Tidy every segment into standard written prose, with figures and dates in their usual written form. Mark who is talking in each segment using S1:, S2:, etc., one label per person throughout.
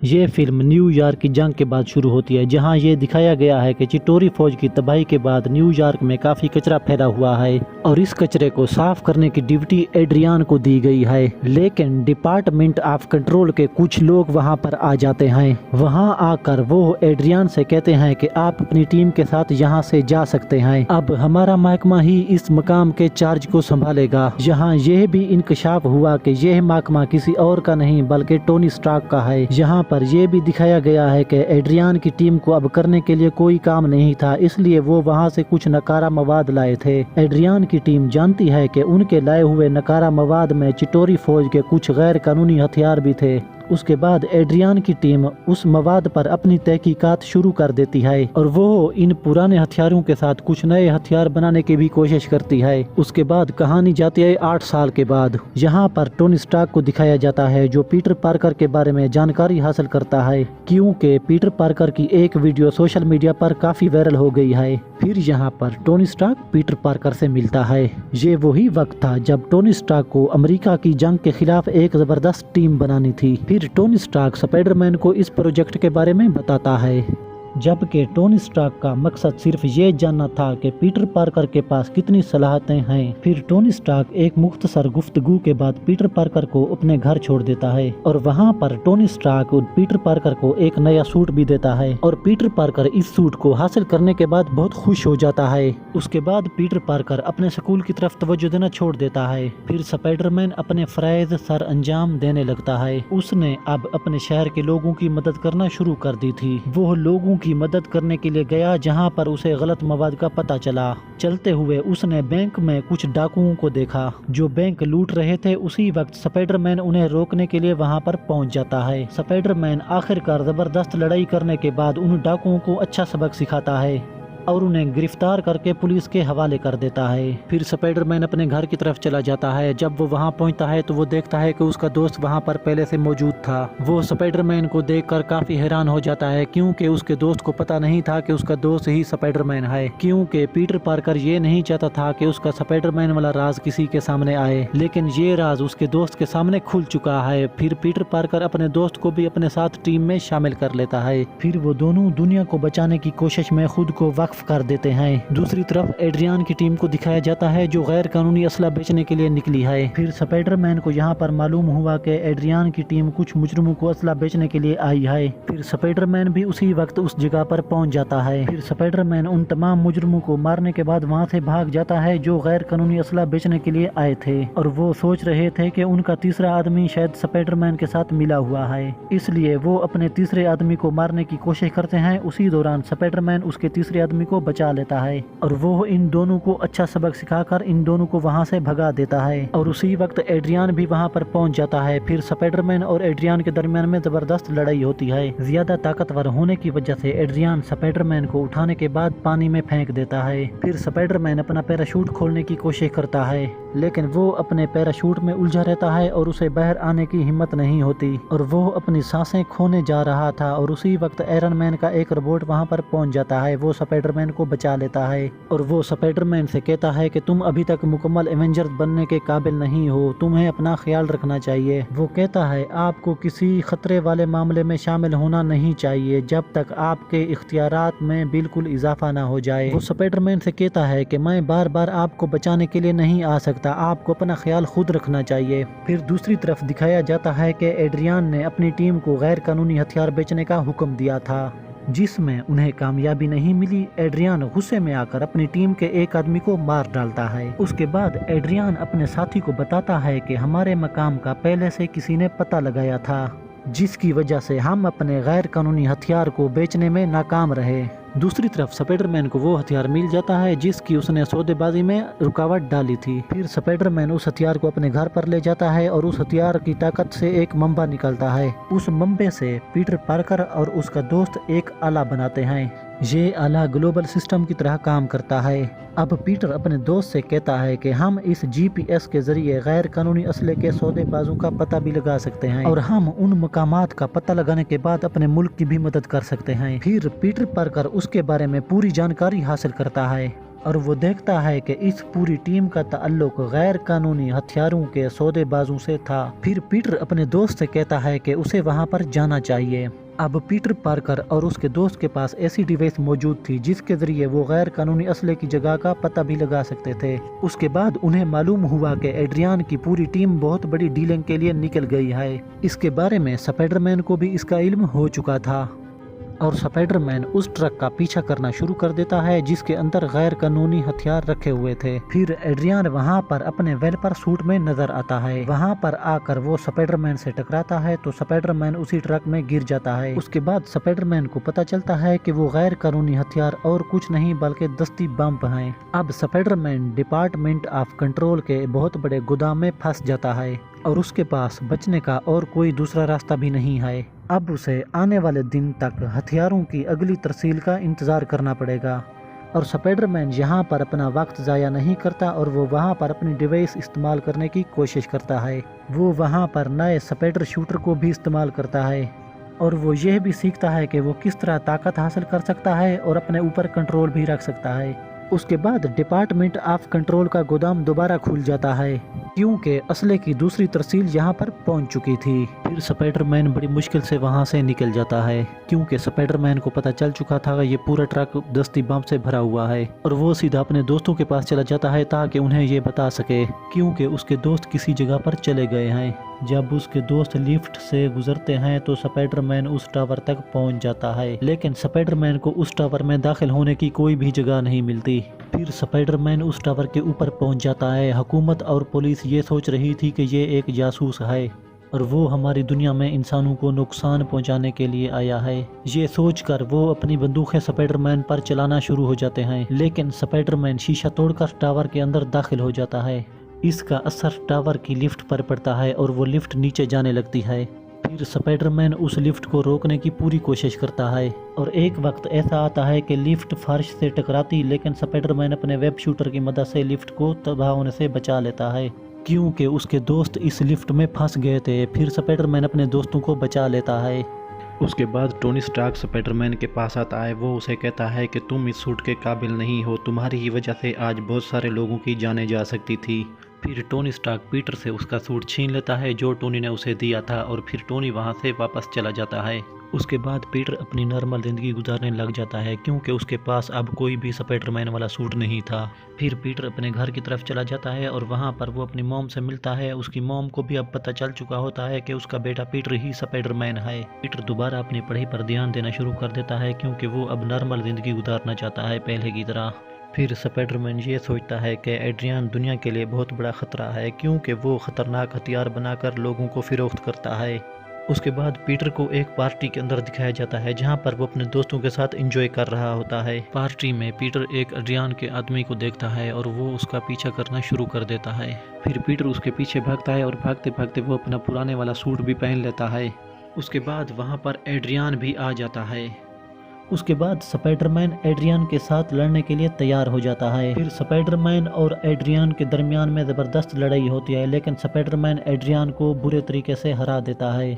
S1: ये film New York की जंग के बाद शुरू होती है, जहां ये दिखाया गया है कि चिटोरी फौज की तबाही के बाद न्यूयॉर्क में काफी कचरा फैला हुआ है और इस कचरे को साफ करने की ड्यूटी एड्रियान को दी गई है। लेकिन डिपार्टमेंट ऑफ कंट्रोल के कुछ लोग वहां पर आ जाते हैं। वहां आकर वो एड्रियान से कहते हैं कि आप अपनी टीम के साथ यहां से जा सकते हैं, अब हमारा महकमा ही इस मकाम के चार्ज को संभालेगा। यहाँ यह भी इंकशाफ हुआ कि यह महकमा किसी और का नहीं बल्कि टोनी स्टार्क का है। यहाँ पर यह भी दिखाया गया है कि एड्रियान की टीम को अब करने के लिए कोई काम नहीं था, इसलिए वो वहाँ से कुछ नकारा मवाद लाए थे। एड्रियान की टीम जानती है कि उनके लाए हुए नकारा मवाद में चिटोरी फौज के कुछ गैर कानूनी हथियार भी थे। उसके बाद एड्रियान की टीम उस मवाद पर अपनी तहकीकात शुरू कर देती है और वो इन पुराने हथियारों के साथ कुछ नए हथियार बनाने की भी कोशिश करती है। उसके बाद कहानी जाती है 8 साल के बाद। यहाँ पर टोनी स्टार्क को दिखाया जाता है जो पीटर पार्कर के बारे में जानकारी हासिल करता है, क्योंकि पीटर पार्कर की एक वीडियो सोशल मीडिया पर काफी वायरल हो गई है। फिर यहाँ पर टोनी स्टार्क पीटर पार्कर से मिलता है। ये वही वक्त था जब टोनी स्टार्क को अमेरिका की जंग के खिलाफ एक जबरदस्त टीम बनानी थी। फिर टोनी स्टार्क स्पाइडरमैन को इस प्रोजेक्ट के बारे में बताता है, जबकि टोनी स्टार्क का मकसद सिर्फ ये जानना था कि पीटर पार्कर के पास कितनी सलाहियतें हैं। फिर टोनी स्टार्क एक मुख्तसर गुफ्तगू के बाद पीटर पार्कर को अपने घर छोड़ देता है और वहाँ पर टोनी स्टार्क पीटर पार्कर को एक नया सूट भी देता है और पीटर पार्कर इस सूट को हासिल करने के बाद बहुत खुश हो जाता है। उसके बाद पीटर पार्कर अपने स्कूल की तरफ तवज्जो देना छोड़ देता है। फिर स्पाइडरमैन अपने फराइज सर अंजाम देने लगता है। उसने अब अपने शहर के लोगों की मदद करना शुरू कर दी थी। वो लोगों की मदद करने के लिए गया जहां पर उसे गलत मवाद का पता चला। चलते हुए उसने बैंक में कुछ डाकुओं को देखा जो बैंक लूट रहे थे। उसी वक्त स्पाइडरमैन उन्हें रोकने के लिए वहां पर पहुंच जाता है। स्पाइडरमैन आखिरकार जबरदस्त लड़ाई करने के बाद उन डाकुओं को अच्छा सबक सिखाता है और उन्हें गिरफ्तार करके पुलिस के हवाले कर देता है। फिर स्पाइडरमैन अपने घर की तरफ चला जाता है। जब वो वहां पहुंचता है तो वो देखता है कि उसका दोस्त वहां पर पहले से मौजूद था। वो स्पाइडरमैन को देखकर काफी हैरान हो जाता है, क्योंकि उसके दोस्त को पता नहीं था कि उसका दोस्त ही स्पाइडरमैन है, क्योंकि पीटर पार्कर ये नहीं चाहता था कि उसका स्पाइडरमैन वाला राज किसी के सामने आए, लेकिन ये राज उसके दोस्त के सामने खुल चुका है। फिर पीटर पार्कर अपने दोस्त को भी अपने साथ टीम में शामिल कर लेता है। फिर वो दोनों दुनिया को बचाने की कोशिश में खुद को वक्फ कर देते हैं। दूसरी तरफ एड्रियान की टीम को दिखाया जाता है जो गैर कानूनी असला बेचने के लिए निकली है। फिर स्पाइडरमैन को यहाँ पर मालूम हुआ कि एड्रियान की टीम कुछ मुजरिमों को असला बेचने के लिए आई है। फिर स्पाइडरमैन भी उसी वक्त उस जगह पर पहुंच जाता है। फिर स्पाइडरमैन उन तमाम मुजरिमों को मारने के बाद वहाँ से भाग जाता है जो गैर कानूनी असला बेचने के लिए आए थे और वो सोच रहे थे कि उनका तीसरा आदमी शायद स्पाइडरमैन के साथ मिला हुआ है, इसलिए वो अपने तीसरे आदमी को मारने की कोशिश करते हैं। उसी दौरान स्पाइडरमैन उसके तीसरे आदमी को बचा लेता है और वो इन दोनों को अच्छा सबक सिखाकर इन दोनों को वहां से भगा देता है और उसी वक्त एड्रियान भी वहां पर पहुंच जाता है। फिर स्पाइडरमैन और एड्रियान के दरमियान में जबरदस्त लड़ाई होती है। ज्यादा ताकतवर होने की वजह से एड्रियान स्पाइडरमैन को उठाने के बाद पानी में फेंक देता है। फिर स्पाइडरमैन अपना पैराशूट खोलने की कोशिश करता है, लेकिन वो अपने पैराशूट में उलझा रहता है और उसे बाहर आने की हिम्मत नहीं होती और वो अपनी सांसें खोने जा रहा था और उसी वक्त आयरन मैन का एक रोबोट वहां पर पहुंच जाता है। वो स्पाइडरमैन को बचा लेता है और वो स्पाइडरमैन से कहता है कि तुम अभी तक मुकम्मल एवेंजर बनने के काबिल नहीं हो, तुम्हें अपना ख्याल रखना चाहिए। वो कहता है आपको किसी खतरे वाले मामले में शामिल होना नहीं चाहिए जब तक आपके इख्तियारात में बिल्कुल इजाफा ना हो जाए। वो स्पाइडरमैन से कहता है कि मैं बार बार आपको बचाने के लिए नहीं आ सकता, आपको अपना ख्याल खुद रखना चाहिए। फिर दूसरी तरफ दिखाया जाता है कि एड्रियान ने अपनी टीम को गैर कानूनी हथियार बेचने का हुक्म दिया था, जिसमें उन्हें कामयाबी नहीं मिली। एड्रियान गुस्से में आकर अपनी टीम के एक आदमी को मार डालता है। उसके बाद एड्रियान अपने साथी को बताता है कि हमारे मकाम का पहले से किसी ने पता लगाया था, जिसकी वजह से हम अपने गैर कानूनी हथियार को बेचने में नाकाम रहे। दूसरी तरफ स्पाइडरमैन को वो हथियार मिल जाता है जिसकी उसने सौदेबाजी में रुकावट डाली थी। फिर स्पाइडरमैन उस हथियार को अपने घर पर ले जाता है और उस हथियार की ताकत से एक मम्बा निकलता है। उस मम्बे से पीटर पार्कर और उसका दोस्त एक आला बनाते हैं। ये आला ग्लोबल सिस्टम की तरह काम करता है। अब पीटर अपने दोस्त से कहता है कि हम इस GPS के जरिए गैर कानूनी असले के सौदेबाजों का पता भी लगा सकते हैं और हम उन मकामात का पता लगाने के बाद अपने मुल्क की भी मदद कर सकते हैं। फिर पीटर पार्कर उसके बारे में पूरी जानकारी हासिल करता है और वो देखता है कि इस पूरी टीम का ताल्लुक गैर कानूनी हथियारों के सौदेबाजों से था। फिर पीटर अपने दोस्त से कहता है कि उसे वहाँ पर जाना चाहिए। अब पीटर पार्कर और उसके दोस्त के पास ऐसी डिवाइस मौजूद थी जिसके जरिए वो गैर कानूनी असले की जगह का पता भी लगा सकते थे। उसके बाद उन्हें मालूम हुआ कि एड्रियान की पूरी टीम बहुत बड़ी डीलिंग के लिए निकल गई है। इसके बारे में स्पाइडरमैन को भी इसका इल्म हो चुका था और स्पाइडरमैन उस ट्रक का पीछा करना शुरू कर देता है जिसके अंदर गैर कानूनी हथियार रखे हुए थे। फिर एड्रियान वहां पर अपने वेलपर सूट में नजर आता है। वहां पर आकर वो स्पाइडरमैन से टकराता है तो स्पाइडरमैन उसी ट्रक में गिर जाता है। उसके बाद स्पाइडरमैन को पता चलता है कि वो गैर कानूनी हथियार और कुछ नहीं बल्कि दस्ती बम हैं। अब स्पाइडरमैन डिपार्टमेंट ऑफ कंट्रोल के बहुत बड़े गोदाम में फंस जाता है और उसके पास बचने का और कोई दूसरा रास्ता भी नहीं है। अब उसे आने वाले दिन तक हथियारों की अगली तरसील का इंतज़ार करना पड़ेगा और स्पाइडरमैन यहाँ पर अपना वक्त ज़ाया नहीं करता और वो वहाँ पर अपनी डिवाइस इस्तेमाल करने की कोशिश करता है। वो वहाँ पर नए स्पाइडर शूटर को भी इस्तेमाल करता है और वो यह भी सीखता है कि वो किस तरह ताकत हासिल कर सकता है और अपने ऊपर कंट्रोल भी रख सकता है। उसके बाद डिपार्टमेंट ऑफ कंट्रोल का गोदाम दोबारा खुल जाता है क्योंकि असले की दूसरी तरसील यहाँ पर पहुँच चुकी थी। फिर स्पाइडरमैन बड़ी मुश्किल से वहाँ से निकल जाता है क्योंकि स्पाइडरमैन को पता चल चुका था कि ये पूरा ट्रक दस्ती बम से भरा हुआ है और वो सीधा अपने दोस्तों के पास चला जाता है ताकि उन्हें ये बता सके क्योंकि उसके दोस्त किसी जगह पर चले गए हैं। जब उसके दोस्त लिफ्ट से गुजरते हैं तो स्पाइडरमैन उस टावर तक पहुंच जाता है लेकिन स्पाइडरमैन को उस टावर में दाखिल होने की कोई भी जगह नहीं मिलती। फिर स्पाइडरमैन उस टावर के ऊपर पहुंच जाता है। हुकूमत और पुलिस ये सोच रही थी कि ये एक जासूस है और वो हमारी दुनिया में इंसानों को नुकसान पहुंचाने के लिए आया है। ये सोचकर वो अपनी बंदूकें स्पाइडरमैन पर चलाना शुरू हो जाते हैं लेकिन स्पाइडरमैन शीशा तोड़कर टावर के अंदर दाखिल हो जाता है। इसका असर टावर की लिफ्ट पर पड़ता है और वो लिफ्ट नीचे जाने लगती है। फिर स्पाइडरमैन उस लिफ्ट को रोकने की पूरी कोशिश करता है और एक वक्त ऐसा आता है कि लिफ्ट फर्श से टकराती लेकिन स्पाइडरमैन अपने वेब शूटर की मदद से लिफ्ट को तबाह होने से बचा लेता है क्योंकि उसके दोस्त इस लिफ्ट में फंस गए थे। फिर स्पाइडरमैन अपने दोस्तों को बचा लेता है। उसके बाद टोनी स्टार्क स्पाइडरमैन के पास आता है। वो उसे कहता है कि तुम इस सूट के काबिल नहीं हो, तुम्हारी ही वजह से आज बहुत सारे लोगों की जानें जा सकती थी। फिर टोनी स्टार्क पीटर से उसका सूट छीन लेता है जो टोनी ने उसे दिया था और फिर टोनी वहां से वापस चला जाता है। उसके बाद पीटर अपनी नॉर्मल ज़िंदगी गुजारने लग जाता है क्योंकि उसके पास अब कोई भी स्पाइडरमैन वाला सूट नहीं था। फिर पीटर अपने घर की तरफ चला जाता है और वहां पर वो अपनी मॉम से मिलता है। उसकी मॉम को भी अब पता चल चुका होता है कि उसका बेटा पीटर ही स्पाइडरमैन है। पीटर दोबारा अपनी पढ़ाई पर ध्यान देना शुरू कर देता है क्योंकि वो अब नॉर्मल ज़िंदगी गुजारना चाहता है पहले की तरह। फिर स्पाइडरमैन ये सोचता है कि एड्रियान दुनिया के लिए बहुत बड़ा ख़तरा है क्योंकि वो ख़तरनाक हथियार बनाकर लोगों को फ़रोख्त करता है। उसके बाद पीटर को एक पार्टी के अंदर दिखाया जाता है जहां पर वो अपने दोस्तों के साथ एंजॉय कर रहा होता है। पार्टी में पीटर एक एड्रियान के आदमी को देखता है और वो उसका पीछा करना शुरू कर देता है। फिर पीटर उसके पीछे भागता है और भागते भागते वो अपना पुराने वाला सूट भी पहन लेता है। उसके बाद वहाँ पर एड्रियान भी आ जाता है। उसके बाद स्पाइडरमैन एड्रियान के साथ लड़ने के लिए तैयार हो जाता है। फिर स्पाइडरमैन और एड्रियान के दरमियान में ज़बरदस्त लड़ाई होती है लेकिन स्पाइडरमैन एड्रियान को बुरे तरीके से हरा देता है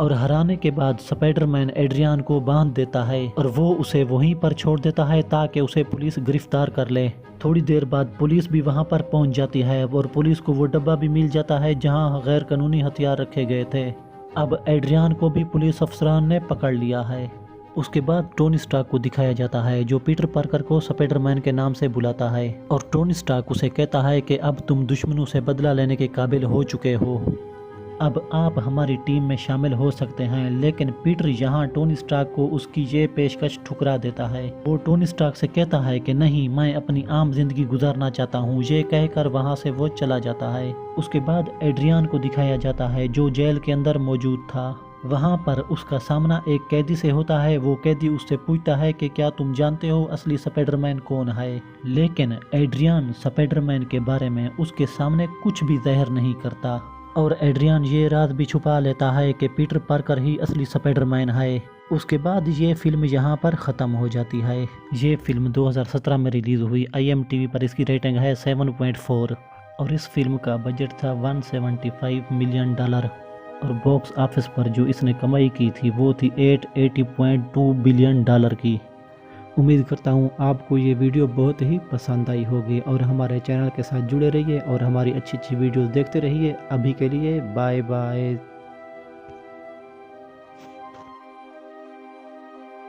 S1: और हराने के बाद स्पाइडरमैन एड्रियान को बांध देता है और वो उसे वहीं पर छोड़ देता है ताकि उसे पुलिस गिरफ्तार कर ले। थोड़ी देर बाद पुलिस भी वहां पर पहुंच जाती है और पुलिस को वो डब्बा भी मिल जाता है जहां गैर कानूनी हथियार रखे गए थे। अब एड्रियान को भी पुलिस अफसरान ने पकड़ लिया है। उसके बाद टोनी स्टार्क को दिखाया जाता है जो पीटर पार्कर को स्पाइडरमैन के नाम से बुलाता है और टोनी स्टार्क उसे कहता है कि अब तुम दुश्मनों से बदला लेने के काबिल हो चुके हो, अब आप हमारी टीम में शामिल हो सकते हैं। लेकिन पीटर यहाँ टोनी स्टार्क को उसकी ये पेशकश ठुकरा देता है। वो टोनी स्टार्क से कहता है कि नहीं, मैं अपनी आम जिंदगी गुजारना चाहता हूँ। ये कहकर वहाँ से वो चला जाता है। उसके बाद एड्रियान को दिखाया जाता है जो जेल के अंदर मौजूद था। वहाँ पर उसका सामना एक कैदी से होता है। वो कैदी उससे पूछता है कि क्या तुम जानते हो असली स्पाइडरमैन कौन है, लेकिन एड्रियान स्पाइडरमैन के बारे में उसके सामने कुछ भी ज़ाहिर नहीं करता और एड्रियान ये राज भी छुपा लेता है कि पीटर पार्कर ही असली स्पाइडरमैन है। उसके बाद ये फिल्म यहाँ पर ख़त्म हो जाती है। ये फिल्म 2017 में रिलीज़ हुई। IMDb पर इसकी रेटिंग है 7.4 और इस फिल्म का बजट था $175 मिलियन और बॉक्स ऑफिस पर जो इसने कमाई की थी वो थी $880.2 बिलियन की। امید کرتا ہوں آپ کو یہ ویڈیو بہت ہی پسند آئی ہوگی، اور ہمارے چینل کے ساتھ جڑے رہیے اور ہماری اچھی اچھی ویڈیوز دیکھتے رہیے۔ ابھی کے لیے بائے بائے۔